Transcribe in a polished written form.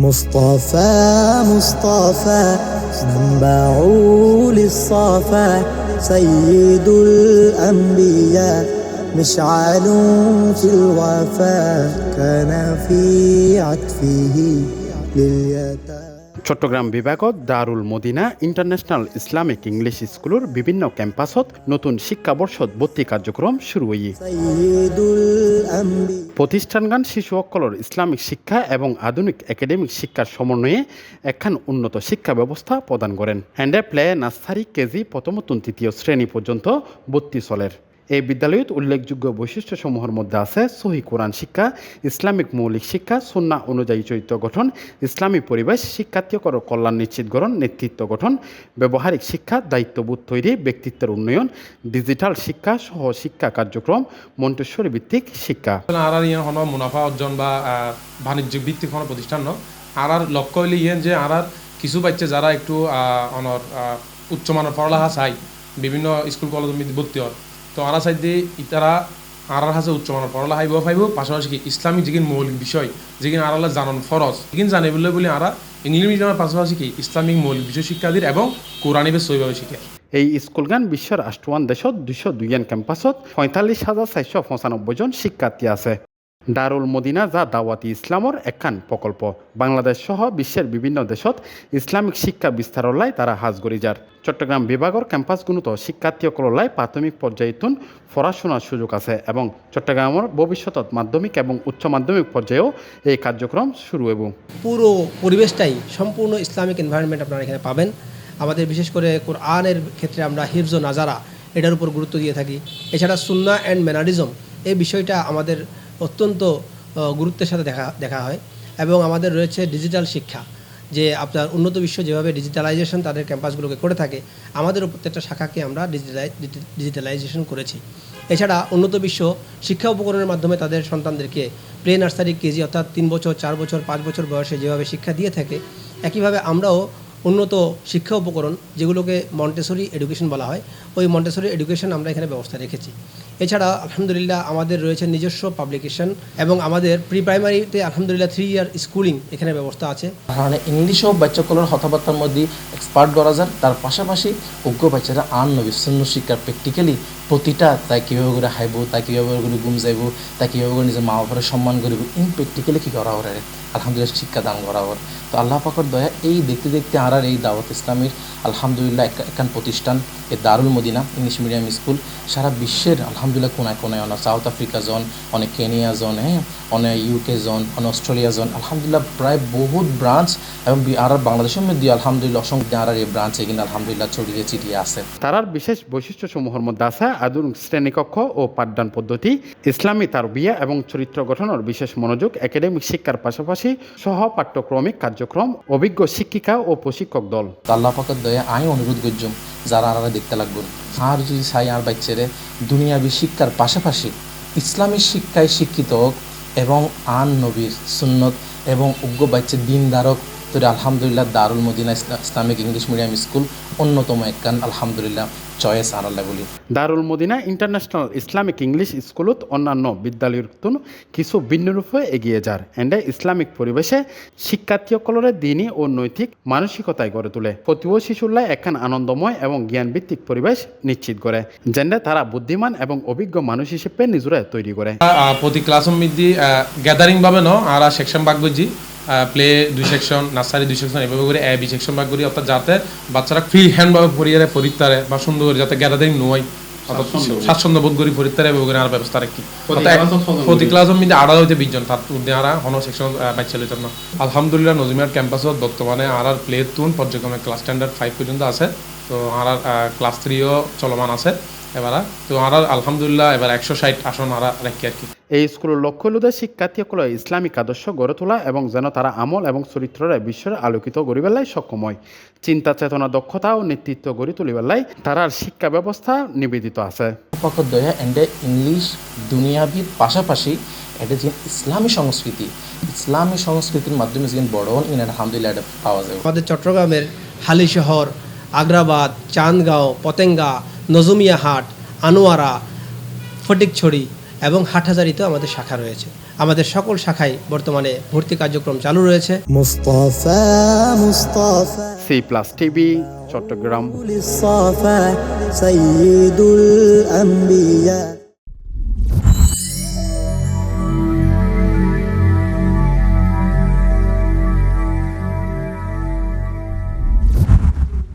مصطفى مصطفى منبع للصفا سيد الأنبياء مشعل في الوفا كان في عطفه لليتامى চট্টগ্রাম বিভাগত দারুল Madina international Islamic English স্কুলের বিভিন্ন ক্যাম্পাসত নতুন শিক্ষাবর্ষত ভর্তি কার্যক্রম শুরু হয়ে سيد الأنبياء প্রতিষ্ঠানগান শিশু অক্কলর ইসলামিক শিক্ষা এবং আধুনিক একাডেমিক শিক্ষার সমন্বয়ে একখান উন্নত শিক্ষা ব্যবস্থা প্রদান করেন হ্যান্ডে প্লে নার্সারি কেজি প্রথম তৃতীয় শ্রেণী পর্যন্ত ভর্তি চলের এই বিদ্যালয়ত উল্লেখযোগ্য বৈশিষ্ট্যসমূহের মধ্যে আছে সহি কোরআন শিক্ষা, ইসলামিক মৌলিক শিক্ষা, সুন্নাহ অনুযায়ী চরিত্র গঠন, ইসলামী পরিবেশ, শিক্ষার্থীকর কল্যাণ নিশ্চিতকরণ, নেতৃত্ব গঠন, ব্যবহারিক শিক্ষা, দায়িত্ববোধ তৈরি, ব্যক্তিত্বের উন্নয়ন, ডিজিটাল শিক্ষা সহ শিক্ষা কার্যক্রম, মন্টেশ্বরী ভিত্তিক শিক্ষা। আর মুনাফা অর্জন বা বাণিজ্যিক ভিত্তিক কোনো প্রতিষ্ঠান ন আর লক্ষ্য হইলে যে আর কিছু বাচ্চা যারা একটু অনর উচ্চমানের পড়ালেখা চাই বিভিন্ন স্কুল কলেজের মধ্যে ভর্তি হয় তো আরা চাইতে ইতারা আর হাসে উচ্চমানের পড়ালেখা হাইব পাইব পাশাপাশি কি ইসলামিক যেগিন মৌলিক বিষয় যেগিন আরালা জানন ফরজ যেগিন জানে বলে আরা ইংলিশ মিডিয়ামের পাশাপাশি কি ইসলামিক মৌলিক বিষয় শিক্ষা দিয়ে এবং কোরআনিবে সইভাবে শিখে এই স্কুলগান বিশ্বের ৮৮ দেশত ২০২ ক্যাম্পাসত ৪৫,৪৯৫ জন শিক্ষার্থী আছে। দারুল মদিনা যা দাওয়াতি ইসলামর একখান প্রকল্প বাংলাদেশ সহ বিশ্বের বিভিন্ন দেশত ইসলামিক শিক্ষা বিস্তারলাই তারা হাজগরি যার চট্টগ্রাম বিভাগের ক্যাম্পাসগুলোত শিক্ষার্থীসকললাই প্রাথমিক পর্যায়তুন পড়াশোনার সুযোগ আছে এবং চট্টগ্রামের ভবিষ্যতত মাধ্যমিক এবং উচ্চ মাধ্যমিক পর্যায়েও এই কার্যক্রম শুরু হব। পুরো পরিবেশটাই সম্পূর্ণ ইসলামিক এনভায়রনমেন্ট আপনারা এখানে পাবেন। আমাদের বিশেষ করে কোরআনের ক্ষেত্রে আমরা হিফজ ও নাজারা এটার উপর গুরুত্ব দিয়ে থাকি। এছাড়া সুন্নাহ অ্যান্ড ম্যানারিজম এই বিষয়টা আমাদের অত্যন্ত গুরুত্বের সাথে দেখা হয় এবং আমাদের রয়েছে ডিজিটাল শিক্ষা যে আপনার উন্নত বিশ্ব যেভাবে ডিজিটালাইজেশন তাদের ক্যাম্পাসগুলোকে করে থাকে আমাদেরও প্রত্যেকটা শাখাকে আমরা ডিজিটালাইজেশন করেছি। এছাড়া উন্নত বিশ্ব শিক্ষা উপকরণের মাধ্যমে তাদের সন্তানদেরকে প্লে নার্সারি কেজি অর্থাৎ 3 বছর 4 বছর 5 বছর বয়সে যেভাবে শিক্ষা দিয়ে থাকে একইভাবে আমরাও উন্নত শিক্ষা উপকরণ যেগুলোকে মন্টেসরি এডুকেশন বলা হয় ওই মন্টেসরি এডুকেশন আমরা এখানে ব্যবস্থা রেখেছি। এছাড়া আলহামদুলিল্লাহ আমাদের রয়েছে নিজস্ব পাবলিকেশন এবং আমাদের প্রি প্রাইমারিতে আলহামদুলিল্লাহ 3 ইয়ার স্কুলিং এখানে ব্যবস্থা আছে। মানে ইংলিশও বাচ্চাগুলোর কথাবার্তার মধ্যে এক্সপার্ট করা যায় তার পাশাপাশি অজ্ঞ বাচ্চারা আন নবী শূন্য শিক্ষার প্র্যাকটিক্যালি প্রতিটা তাই কীভাবে করে হাইব তাই কীভাবে করে ঘুম যাইব তাই কীভাবে করে নিজের মা বাবার সম্মান করিব ইন প্র্যাকটিক্যালি কী করা ওর আলহামদুলিল্লাহ শিক্ষা দান করা ওর তো আল্লাহ পাকের দয়া এই দেখতে দেখতে আর এই দাওয়াত ইসলামের আলহামদুলিল্লাহ একখান প্রতিষ্ঠান এই দারুল মদিনা ইংলিশ মিডিয়াম স্কুল সারা বিশ্বের আলহামদুলিল্লাহ কোনায় কোনায় অনেক সাউথ আফ্রিকা জোন অনেক কেনিয়া জোন অনেক ইউকে জোন অনেক অস্ট্রেলিয়া জোন আলহামদুলিল্লাহ প্রায় বহুত ব্রাঞ্চ এবং আর বাংলাদেশের মধ্যে আলহামদুলিল্লাহ অসংখ্য আর এই ব্রাঞ্চ এখানে আলহামদুলিল্লাহ ছড়িয়ে ছিটিয়ে আছে। তারার বিশেষ বৈশিষ্ট্যসমূহের মধ্যে আছে আধুনিক শ্রেণীকক্ষ ও পাঠদান পদ্ধতি, ইসলামী তারবিয়া এবং চরিত্র গঠনের বিশেষ মনোযোগ, একাডেমিক শিক্ষার পাশাপাশি সহ পাঠ্যক্রমিক কার্যক্রম, অভিজ্ঞ শিক্ষিকা ও প্রশিক্ষক দল। আল্লাহ পাকের দয়া আমি অনুরোধ করছুম যারা আর দেখতে লাগবেন আর যদি চাই আর বাচ্চারে দুনিয়াবী শিক্ষার পাশাপাশি ইসলামী শিক্ষায় শিক্ষিত হোক এবং আন নবীর সুন্নত এবং অজ্ঞ বাচ্চা দিন ধারক তোর আলহামদুলিল্লাহ Darul Madina Islamic English medium school অন্যতম একখান আলহামদুলিল্লাহ চয়েস আনাল্লাহ বলি। Darul Madina international Islamic English স্কুলত অন্যান্য বিদ্যালয়ের কিছু ভিন্নরূপে এগিয়ে যার এন্ডে ইসলামিক পরিবেশে শিক্ষার্থীসকলের দিনী ও নৈতিক মানসিকতায় গড়ে তোলে প্রতিও শিশুল্লাহ একখান আনন্দময় এবং জ্ঞানভিত্তিক পরিবেশ নিশ্চিত করে যেন্ডে তারা বুদ্ধিমান এবং অভিজ্ঞ মানুষ হিসেবে নিজরে তৈরি করে। প্রতি ক্লাসের মধ্যে গ্যাদারিং ভাবে ন আর সেকশন ভাগ করছি প্লে 2 সেকশন নার্সারি 2 সেকশন এভাবে করে বি সেকশন ভাগ করি অর্থাৎ যাতে বাচ্চারা ফ্রি হ্যান্ডভাবে পড়িয়ে পড়িতে বা সুন্দর করে যাতে গ্যাদারিং নয় অর্থাৎ স্বাচ্ছন্দ্য বোধ করি পড়িতে এভাবে করে আর ব্যবস্থা রাখি প্রতি ক্লাসের মধ্যে 18 হইতে 20 জন তার মধ্যে আর হন সেকশন বাচ্চা লইতাম না। আলহামদুলিল্লাহ নজিমিয়ার ক্যাম্পাসত বর্তমানে আর প্লে তুন পর্যায়ক্রমে ক্লাস স্ট্যান্ডার্ড 5 পর্যন্ত আছে তো আর ক্লাস 3ও চলমান আছে এবার তো আর আলহামদুলিল্লাহ এবার 160 আসন আর রাখি আর কি। এই স্কুলের লক্ষ্য হল শিক্ষার্থীসকলের ইসলামিক আদর্শ গড়ে তোলা এবং যেন তারা আমল এবং চরিত্রের বিশ্বের আলোকিত গড়িবেলাই সক্ষম হয়। চিন্তা চেতনা দক্ষতা ও নেতৃত্ব গড়ি তুলিবেলাই তারার শিক্ষা ব্যবস্থা নিবেদিত আছে। দয়া এন্ডে ইংলিশ দুনিয়াবির পাশাপাশি এটা যে ইসলামী সংস্কৃতির মাধ্যমে যে বড় ইনার আলহামদুলিল্লাহ এটা পাওয়া যায়। আমাদের চট্টগ্রামের হালিশহর, আগ্রাবাদ, চান্দগাঁও, পতেঙ্গা, নজমিয়া হাট, আনোয়ারা, ফটিকছড়ি এবং হাটহাজারিতেও আমাদের শাখা রয়েছে। আমাদের সকল শাখায় বর্তমানে ভর্তি কার্যক্রম চালু রয়েছে। مصطفى مصطفى C+ TV চট্টগ্রাম। للصفا سيد الأنبياء